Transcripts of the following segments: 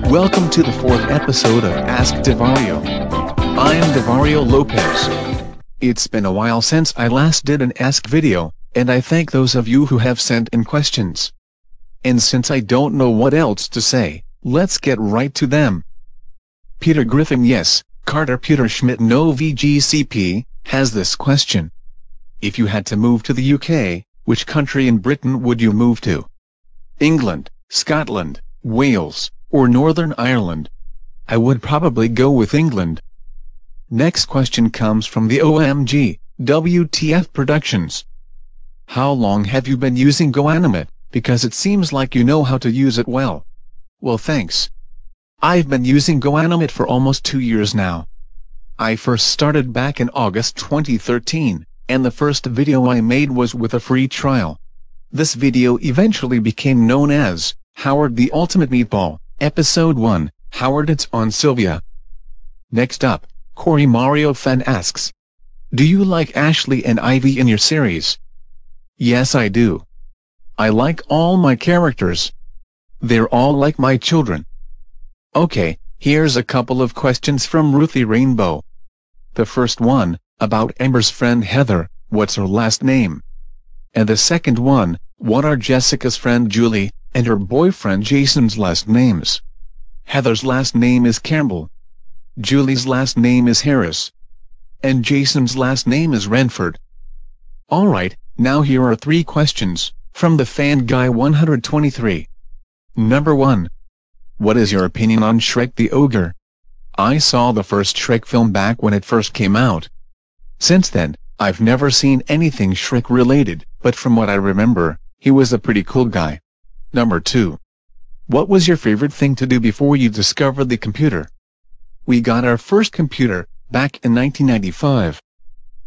Welcome to the fourth episode of Ask DeVario. I am DeVario Lopez. It's been a while since I last did an Ask video, and I thank those of you who have sent in questions. And since I don't know what else to say, let's get right to them. Peter Griffin yes, Carter Peter Schmidt no VGCP, has this question. If you had to move to the UK, which country in Britain would you move to? England, Scotland, Wales, or Northern Ireland? I would probably go with England. Next question comes from the OMG, WTF Productions. How long have you been using GoAnimate, because it seems like you know how to use it well? Well thanks. I've been using GoAnimate for almost 2 years now. I first started back in August 2013, and the first video I made was with a free trial. This video eventually became known as Howard the Ultimate Meatball, Episode 1, Howard It's on Sylvia. Next up, Corey Mario Fan asks, do you like Ashley and Ivy in your series? Yes I do. I like all my characters. They're all like my children. Okay, here's a couple of questions from Ruthie Rainbow. The first one, about Amber's friend Heather, what's her last name? And the second one, what are Jessica's friend Julie, and her boyfriend Jason's last names? Heather's last name is Campbell. Julie's last name is Harris. And Jason's last name is Renford. Alright, now here are 3 questions, from the fan guy 123. Number 1. What is your opinion on Shrek the Ogre? I saw the first Shrek film back when it first came out. Since then, I've never seen anything Shrek related, but from what I remember, he was a pretty cool guy. Number 2. What was your favorite thing to do before you discovered the computer? We got our first computer, back in 1995.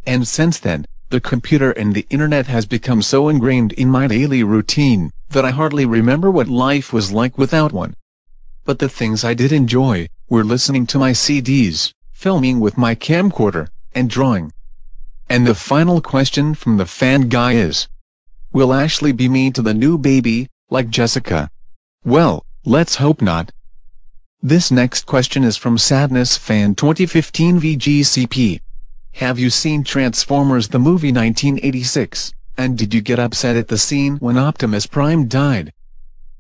And since then, the computer and the internet has become so ingrained in my daily routine, that I hardly remember what life was like without one. But the things I did enjoy, were listening to my CDs, filming with my camcorder, and drawing. And the final question from the fan guy is, will Ashley be mean to the new baby, like Jessica? Well, let's hope not. This next question is from Sadness Fan 2015 VGCP. Have you seen Transformers the movie 1986, and did you get upset at the scene when Optimus Prime died?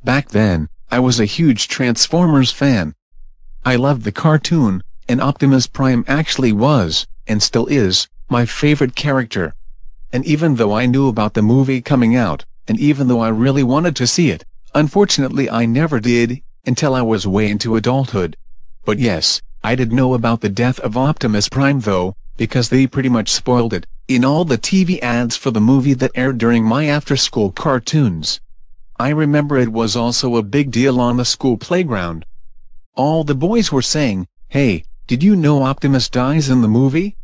Back then, I was a huge Transformers fan. I loved the cartoon, and Optimus Prime actually was, and still is, my favorite character. And even though I knew about the movie coming out, and even though I really wanted to see it, unfortunately I never did, until I was way into adulthood. But yes, I did know about the death of Optimus Prime though, because they pretty much spoiled it, in all the TV ads for the movie that aired during my after-school cartoons. I remember it was also a big deal on the school playground. All the boys were saying, hey, did you know Optimus dies in the movie?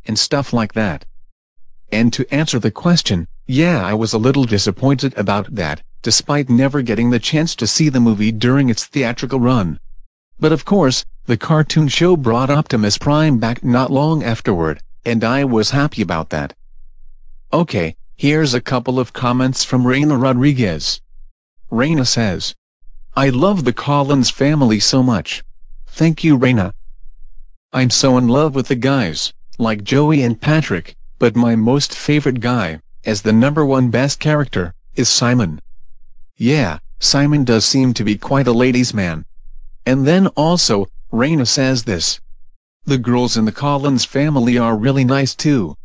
And stuff like that. And to answer the question, yeah, I was a little disappointed about that, despite never getting the chance to see the movie during its theatrical run. But of course, the cartoon show brought Optimus Prime back not long afterward, and I was happy about that. Okay, here's a couple of comments from Reina Rodriguez. Reina says, I love the Collins family so much. Thank you, Reina. I'm so in love with the guys, like Joey and Patrick, but my most favorite guy, as the #1 best character, is Simon. Yeah, Simon does seem to be quite a ladies' man. And then also, Reina says this. The girls in the Collins family are really nice too.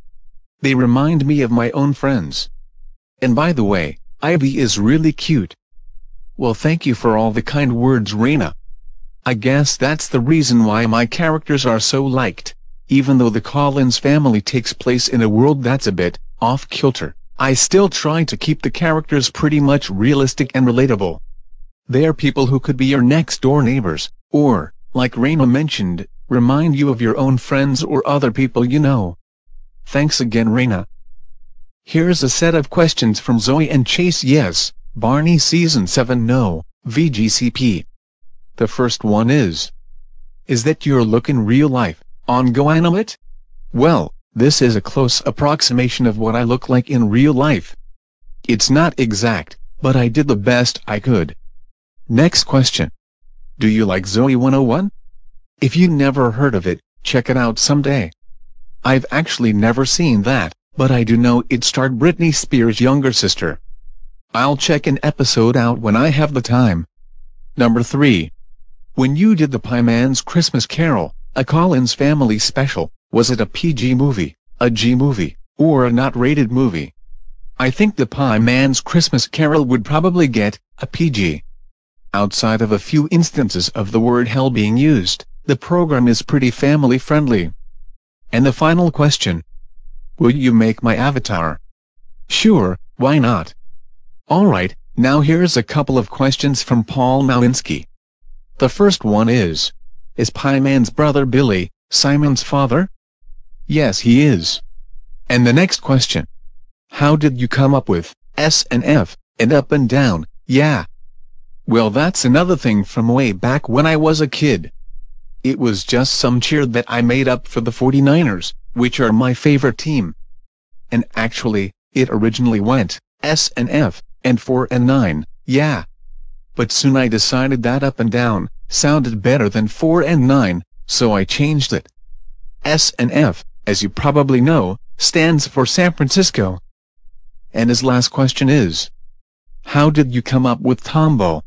They remind me of my own friends. And by the way, Ivy is really cute. Well, thank you for all the kind words, Reina. I guess that's the reason why my characters are so liked. Even though the Collins family takes place in a world that's a bit off-kilter, I still try to keep the characters pretty much realistic and relatable. They are people who could be your next-door neighbors, or, like Reina mentioned, remind you of your own friends or other people you know. Thanks again, Reina. Here's a set of questions from Zoe and Chase. Yes, Barney Season 7 no, VGCP. The first one is that your look in real life? On Go Animate? Well, this is a close approximation of what I look like in real life. It's not exact, but I did the best I could. Next question. Do you like Zoe 101? If you never heard of it, check it out someday. I've actually never seen that, but I do know it starred Britney Spears' younger sister. I'll check an episode out when I have the time. Number 3. When you did the Pie Man's Christmas Carol, a Collins Family special, was it a PG movie, a G movie, or a not-rated movie? I think the Pie Man's Christmas Carol would probably get a PG. Outside of a few instances of the word hell being used, the program is pretty family-friendly. And the final question. Will you make my avatar? Sure, why not? Alright, now here's a couple of questions from Paul Malinsky. The first one is Pie Man's brother Billy Simon's father? Yes, he is. And the next question. How did you come up with S and F and up and down, yeah? Well, that's another thing from way back when I was a kid. It was just some cheer that I made up for the 49ers, which are my favorite team. And actually, it originally went S and F and 4 and 9, yeah. But soon I decided that up and down sounded better than 4 and 9, so I changed it. S and F, as you probably know, stands for San Francisco. And his last question is, how did you come up with Tombo?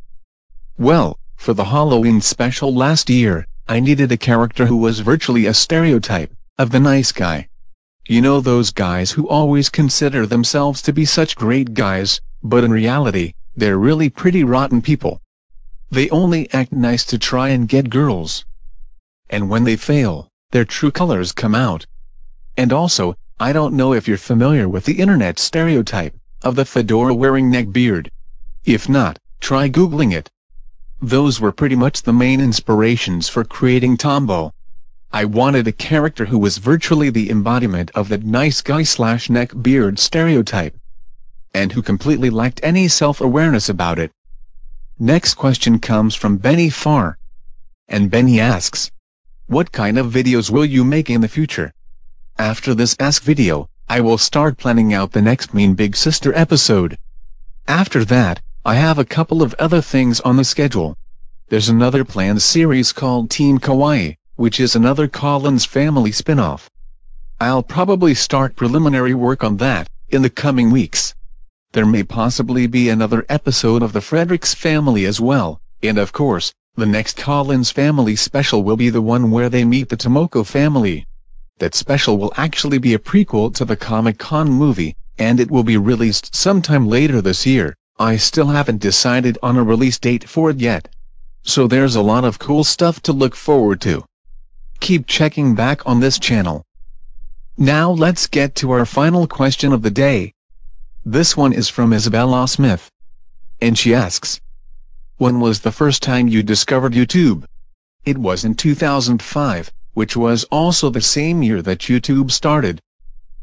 Well, for the Halloween special last year, I needed a character who was virtually a stereotype of the nice guy. You know, those guys who always consider themselves to be such great guys, but in reality, they're really pretty rotten people. They only act nice to try and get girls. And when they fail, their true colors come out. And also, I don't know if you're familiar with the internet stereotype of the fedora-wearing neckbeard. If not, try Googling it. Those were pretty much the main inspirations for creating Tombo. I wanted a character who was virtually the embodiment of that nice guy/neckbeard stereotype, and who completely lacked any self-awareness about it. Next question comes from Benny Farr. And Benny asks, what kind of videos will you make in the future? After this Ask video, I will start planning out the next Mean Big Sister episode. After that, I have a couple of other things on the schedule. There's another planned series called Team Kawaii, which is another Collins Family spin-off. I'll probably start preliminary work on that in the coming weeks. There may possibly be another episode of the Fredericks Family as well, and of course, the next Collins Family special will be the one where they meet the Tomoko family. That special will actually be a prequel to the Comic-Con movie, and it will be released sometime later this year. I still haven't decided on a release date for it yet. So there's a lot of cool stuff to look forward to. Keep checking back on this channel. Now let's get to our final question of the day. This one is from Isabella Smith. And she asks, when was the first time you discovered YouTube? It was in 2005, which was also the same year that YouTube started.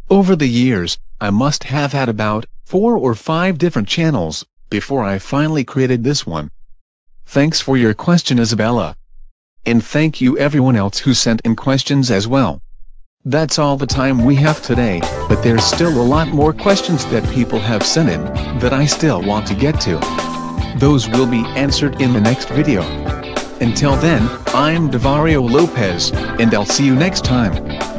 Over the years, I must have had about 4 or 5 different channels before I finally created this one. Thanks for your question, Isabella. And thank you everyone else who sent in questions as well. That's all the time we have today, but there's still a lot more questions that people have sent in that I still want to get to. Those will be answered in the next video. Until then, I'm DeVario Lopez, and I'll see you next time.